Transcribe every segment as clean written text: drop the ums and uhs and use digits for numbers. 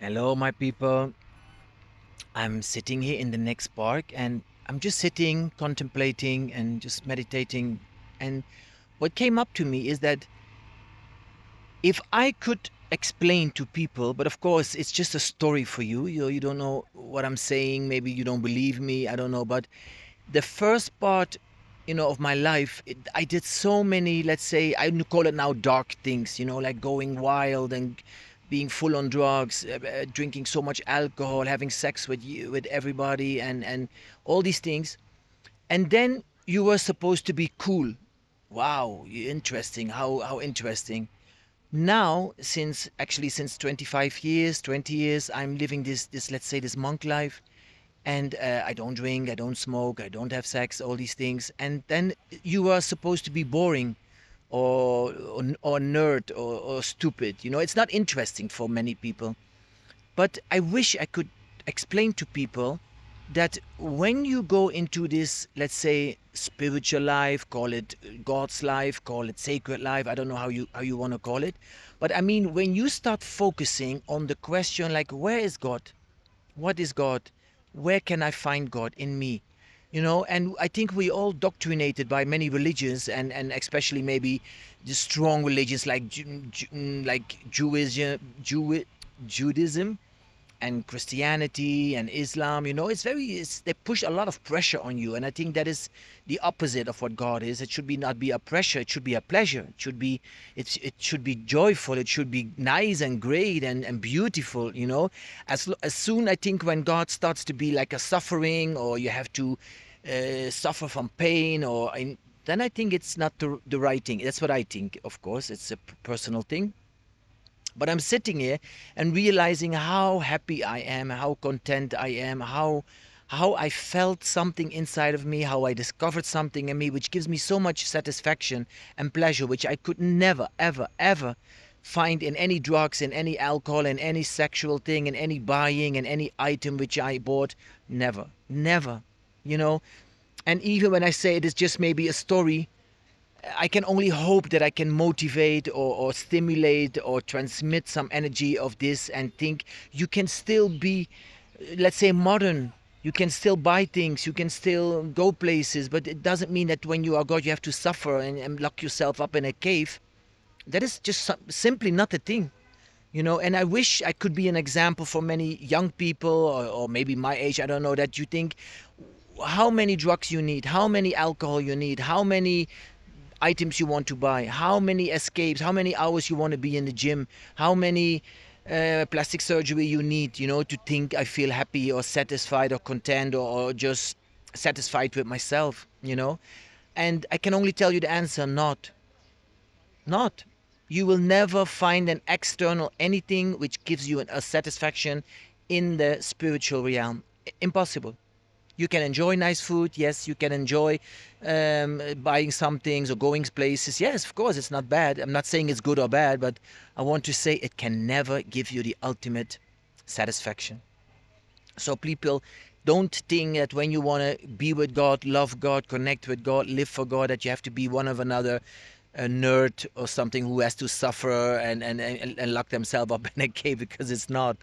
Hello, my people. I'm sitting here in the next park and I'm just sitting, contemplating, and just meditating. And what came up to me is that if I could explain to people, but of course, it's just a story for you. You don't know what I'm saying. Maybe you don't believe me. I don't know. But the first part, of my life, I did so many, let's say, I call it now dark things, like going wild and being full on drugs, drinking so much alcohol, having sex with everybody, and all these things. And then you were supposed to be cool. Wow, interesting. How interesting. Now, since 25 years, 20 years, I'm living this let's say this monk life, and I don't drink, I don't smoke, I don't have sex, all these things. And then you are supposed to be boring, or nerd, or stupid. It's not interesting for many people. But I wish I could explain to people that when you go into this, let's say, spiritual life, call it God's life, call it sacred life, I don't know how you want to call it. But I mean, when you start focusing on the question like, where is God? What is God? Where can I find God in me? And I think we all doctrinated by many religions, and especially maybe the strong religions like like Judaism and Christianity and Islam. They push a lot of pressure on you, and I think that is the opposite of what God is. It should be not be a pressure; it should be a pleasure. It should be joyful. It should be nice and great and beautiful. As soon, I think, when God starts to be like a suffering, or you have to suffer from pain, then I think it's not the right thing. That's what I think. Of course, it's a personal thing. But I'm sitting here and realizing how happy I am, how content I am, how I felt something inside of me, how I discovered something in me, which gives me so much satisfaction and pleasure, which I could never, ever, ever find in any drugs, in any alcohol, in any sexual thing, in any buying, in any item which I bought. Never, never, you know. And even when I say it is just maybe a story, I can only hope that I can motivate, or stimulate, or transmit some energy of this, and think you can still be, let's say, modern. You can still buy things, you can still go places, but it doesn't mean that when you are God, you have to suffer and lock yourself up in a cave. That is just simply not a thing. And I wish I could be an example for many young people, or maybe my age, I don't know, that you think how many drugs you need, how many alcohol you need, how many items you want to buy, how many escapes, how many hours you want to be in the gym, how many plastic surgery you need, to think I feel happy or satisfied or content, or just satisfied with myself. And I can only tell you the answer: not. You will never find an external anything which gives you a satisfaction in the spiritual realm. Impossible. You can enjoy nice food. Yes, you can enjoy buying some things or going places. Yes, of course, it's not bad. I'm not saying it's good or bad, but I want to say it can never give you the ultimate satisfaction. So, people, don't think that when you want to be with God, love God, connect with God, live for God, that you have to be one of another, a nerd or something who has to suffer and lock themselves up in a cave, because it's not.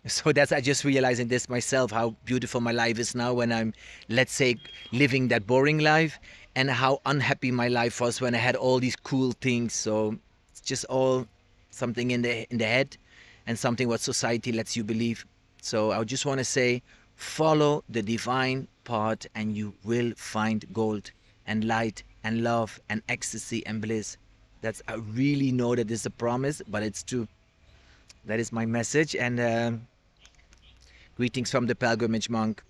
So that's, I just realizing this myself, how beautiful my life is now when I'm, let's say, living that boring life, and how unhappy my life was when I had all these cool things. So it's just all something in the head, and something what society lets you believe. So I just want to say, follow the divine path and you will find gold and light and love and ecstasy and bliss. That's, I really know that this is a promise, but it's true. That is my message, and greetings from the pilgrimage monk.